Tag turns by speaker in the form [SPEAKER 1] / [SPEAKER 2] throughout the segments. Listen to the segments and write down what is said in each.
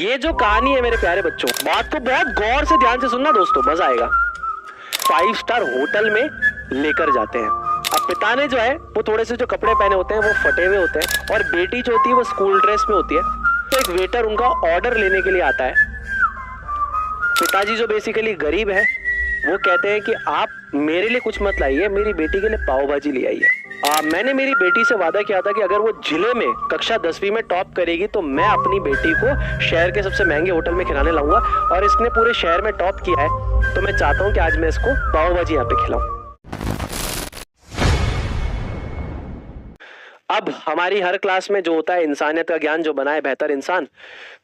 [SPEAKER 1] ये जो कहानी है मेरे प्यारे बच्चों, बात को बहुत गौर से ध्यान से सुनना दोस्तों, मजा आएगा। 5 स्टार होटल में लेकर जाते हैं। अब पिता ने जो है वो थोड़े से जो कपड़े पहने होते हैं वो फटे हुए होते हैं और बेटी जो होती है वो स्कूल ड्रेस में होती है। तो एक वेटर उनका ऑर्डर लेने के लिए आता है। पिताजी जो बेसिकली गरीब है वो कहते हैं कि आप मेरे लिए कुछ मत लाइए, मेरी बेटी के लिए पाव भाजी ले आइए। मैंने मेरी बेटी से वादा किया था कि अगर वो जिले में कक्षा 10वीं में टॉप करेगी तो मैं अपनी बेटी को शहर के सबसे महंगे होटल में खिलाने लाऊंगा, और इसने पूरे शहर में टॉप किया है तो मैं चाहता हूं कि आज मैं इसको पाव भाजी यहाँ पे खिलाऊं। अब हमारी हर क्लास में जो होता है इंसानियत का ज्ञान जो बनाए बेहतर इंसान,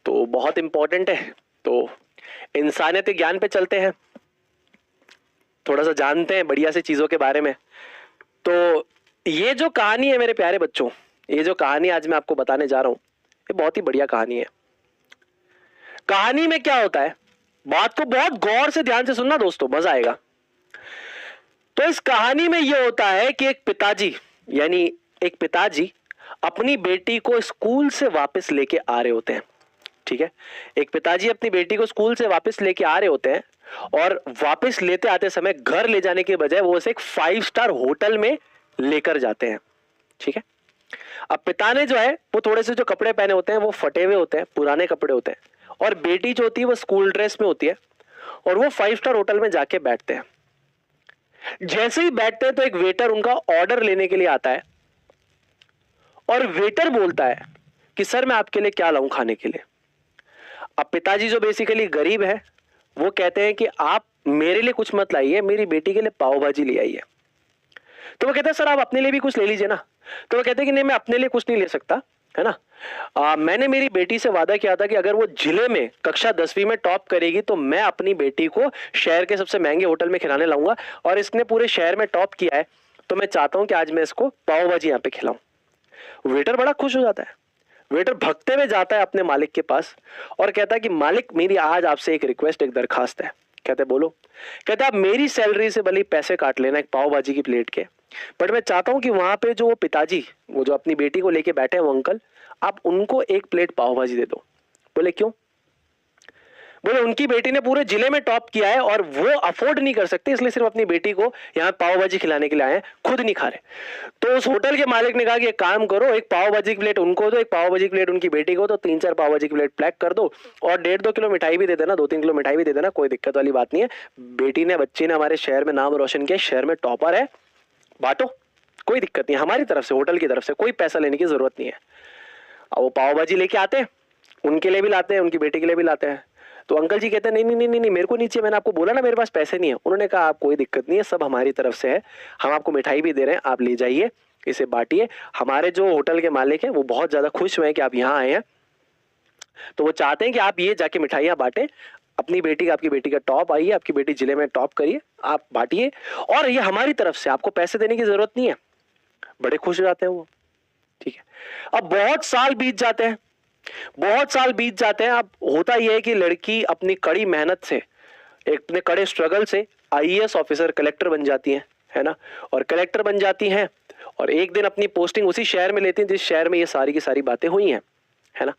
[SPEAKER 1] तो बहुत इंपॉर्टेंट है। तो इंसानियत के ज्ञान पे चलते हैं, थोड़ा सा जानते हैं बढ़िया से चीजों के बारे में। तो ये जो कहानी है मेरे प्यारे बच्चों, ये जो कहानी आज मैं आपको बताने जा रहा हूं, ये बहुत ही बढ़िया कहानी है। कहानी में क्या होता है, बात को बहुत गौर से ध्यान से सुनना दोस्तों, मजा आएगा। तो इस कहानी में यह होता है कि एक पिताजी अपनी बेटी को स्कूल से वापस लेके आ रहे होते हैं। ठीक है, एक पिताजी अपनी बेटी को स्कूल से वापस लेके आ रहे होते हैं और वापस लेते आते समय घर ले जाने के बजाय वो उसे एक 5 स्टार होटल में लेकर जाते हैं। ठीक है, अब पिता ने जो है वो थोड़े से जो कपड़े पहने होते हैं वो फटे हुए होते हैं, पुराने कपड़े होते हैं, और बेटी जो होती है वो स्कूल ड्रेस में होती है, और वो 5 स्टार होटल में जाके बैठते हैं। जैसे ही बैठते हैं तो एक वेटर उनका ऑर्डर लेने के लिए आता है और वेटर बोलता है कि सर मैं आपके लिए क्या लाऊं खाने के लिए। अब पिताजी जो बेसिकली गरीब है वो कहते हैं कि आप मेरे लिए कुछ मत लाइए, मेरी बेटी के लिए पाव भाजी ले आइए। तो वो कहता है सर आप अपने लिए भी कुछ ले लीजिए ना। तो वो कहते हैं कि नहीं मैं अपने लिए कुछ नहीं ले सकता, है ना। मैंने मेरी बेटी से वादा किया था कि अगर वो जिले में कक्षा 10वीं में टॉप करेगी तो मैं अपनी बेटी को शहर के सबसे महंगे होटल में खिलाने लाऊंगा, और इसने पूरे शहर में टॉप किया है तो मैं चाहता हूं कि आज मैं इसको पाव भाजी यहाँ पे खिलाऊं। वेटर बड़ा खुश हो जाता है। वेटर भगते हुए जाता है अपने मालिक के पास और कहता है कि मालिक मेरी आज आपसे एक रिक्वेस्ट, एक दरखास्त है। कहते बोलो। कहते आप मेरी सैलरी से भले पैसे काट लेना एक पाव भाजी की प्लेट के, बट मैं चाहता हूं कि वहां पे जो वो पिताजी वो जो अपनी बेटी को लेके बैठे हैं वो अंकल, आप उनको एक प्लेट पाव भाजी दे दो। बोले क्यों? बोले उनकी बेटी ने पूरे जिले में टॉप किया है और वो अफोर्ड नहीं कर सकते, इसलिए सिर्फ अपनी बेटी को यहाँ पाव भाजी खिलाने के लिए आए हैं, खुद नहीं खा रहे। तो उस होटल के मालिक ने कहा कि एक काम करो, एक पाव भाजी की प्लेट उनको दो, एक पाव भाजी की प्लेट उनकी बेटी को दो, 3-4 पाव भाजी की प्लेट पैक कर दो, और 1.5-2 किलो मिठाई भी दे देना, 2-3 किलो मिठाई भी दे देना, कोई दिक्कत वाली बात नहीं है। बेटी ने, बच्ची ने हमारे शहर में नाम रोशन किया, शहर में टॉपर है, बांटो, कोई दिक्कत नहीं, हमारी तरफ से, होटल की तरफ से कोई पैसा लेने की जरूरत नहीं है। अब वो पाव भाजी लेके आते हैं, उनके लिए भी लाते हैं, उनकी बेटी के लिए भी लाते हैं। तो अंकल जी कहते हैं नहीं नहीं नहीं नहीं, मेरे को नीचे, मैंने आपको बोला ना मेरे पास पैसे नहीं है। उन्होंने कहा आप कोई दिक्कत नहीं है, सब हमारी तरफ से है, हम आपको मिठाई भी दे रहे हैं, आप ले जाइए, इसे बांटिए। हमारे जो होटल के मालिक हैं वो बहुत ज्यादा खुश हुए हैं कि आप यहाँ आए हैं, तो वो चाहते हैं कि आप ये जाके मिठाइयाँ बांटे, अपनी बेटी, आपकी बेटी का टॉप आई है, आपकी बेटी जिले में टॉप करिए, आप बांटिए, और ये हमारी तरफ से, आपको पैसे देने की जरूरत नहीं है। बड़े खुश हो जाते हैं वो। ठीक है, अब बहुत साल बीत जाते हैं, बहुत साल बीत जाते हैं। अब होता यह है कि लड़की अपनी कड़ी मेहनत से, अपने कड़े स्ट्रगल से आईएएस ऑफिसर, कलेक्टर बन जाती है ना, और कलेक्टर बन जाती हैं और एक दिन अपनी पोस्टिंग उसी शहर में लेती हैं जिस शहर में ये सारी की सारी बातें हुई हैं, है ना।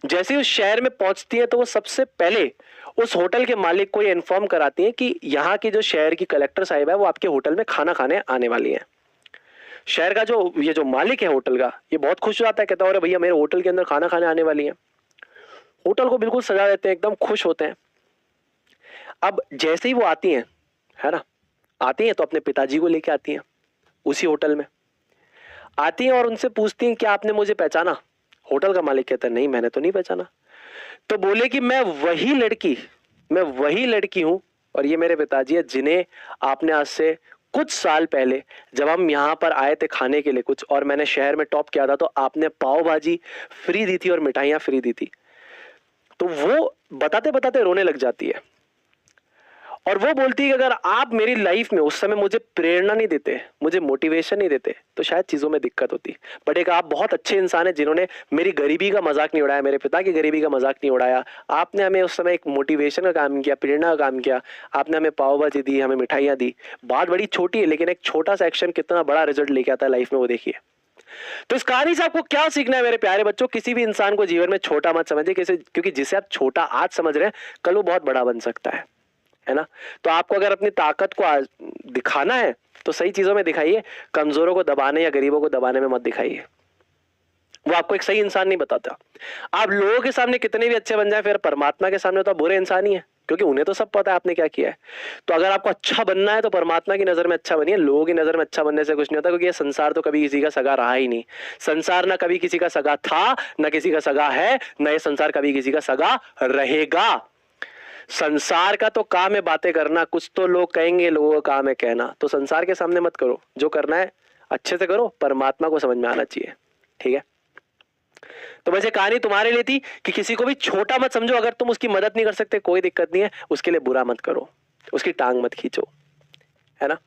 [SPEAKER 1] जैसे ही उस शहर में पहुंचती है तो वो सबसे पहले उस होटल के मालिक को ये इन्फॉर्म कराती है कि यहाँ की जो शहर की कलेक्टर साहिब है वो आपके होटल में खाना खाने आने वाली है। शहर का जो मालिक है होटल का, ये बहुत खुश हो जाता है, कहता है अरे भैया मेरे होटल के अंदर खाना खाने आने वाली है। होटल को बिल्कुल सजा देते हैं, एकदम खुश होते हैं। अब जैसे ही वो आती हैं, है ना, आती हैं तो अपने पिताजी को लेके आती हैं, उसी होटल में आती हैं और उनसे पूछती हैं क्या आपने मुझे पहचाना? होटल का मालिक कहता है नहीं मैंने तो नहीं पहचाना। तो बोले कि मैं वही लड़की हूं और ये मेरे पिताजी है जिन्हें आपने आज से कुछ साल पहले जब हम यहाँ पर आए थे खाने के लिए कुछ, और मैंने शहर में टॉप किया था, तो आपने पाव भाजी फ्री दी थी और मिठाइयाँ फ्री दी थी। तो वो बताते बताते रोने लग जाती है और वो बोलती है कि अगर आप मेरी लाइफ में उस समय मुझे प्रेरणा नहीं देते, मुझे मोटिवेशन नहीं देते, तो शायद चीज़ों में दिक्कत होती। बट एक आप बहुत अच्छे इंसान हैं जिन्होंने मेरी गरीबी का मजाक नहीं उड़ाया, मेरे पिता की गरीबी का मजाक नहीं उड़ाया। आपने हमें उस समय एक मोटिवेशन का काम किया, प्रेरणा का काम किया, आपने हमें पाव भाजी दी, हमें मिठाइयाँ दी। बात बड़ी छोटी है लेकिन एक छोटा सा एक्शन कितना बड़ा रिजल्ट लेके आता है लाइफ में, वो देखिए। तो इस कहानी से आपको क्या सीखना है मेरे प्यारे बच्चों? किसी भी इंसान को जीवन में छोटा मत समझिए, क्योंकि जिसे आप छोटा आज समझ रहे हैं कल वो बहुत बड़ा बन सकता है ना? तो आपको अगर अपनी ताकत को दिखाना है तो सही चीजों में दिखाइए, कमजोरों को दबाने या गरीबों को दबाने में मत दिखाइए। वो आपको एक सही इंसान नहीं बताता। आप लोगों के सामने कितने भी अच्छे बन जाए, फिर परमात्मा के सामने तो आप बुरे इंसान ही है, क्योंकि उन्हें तो सब पता है आपने क्या किया है। तो अगर आपको अच्छा बनना है तो परमात्मा की नजर में अच्छा बनिए, लोगों की नजर में अच्छा बनने से कुछ नहीं होता, क्योंकि ये संसार तो कभी किसी का सगा रहा ही नहीं। संसार ना कभी किसी का सगा था, ना किसी का सगा है, ना ये संसार कभी किसी का सगा रहेगा। संसार का तो काम है बातें करना, कुछ तो लोग कहेंगे, लोगों का काम है कहना। तो संसार के सामने मत करो, जो करना है अच्छे से करो, परमात्मा को समझ में आना चाहिए, ठीक है? तो वैसे कहानी तुम्हारे लिए थी कि किसी को भी छोटा मत समझो। अगर तुम उसकी मदद नहीं कर सकते कोई दिक्कत नहीं है, उसके लिए बुरा मत करो, उसकी टांग मत खींचो, है ना?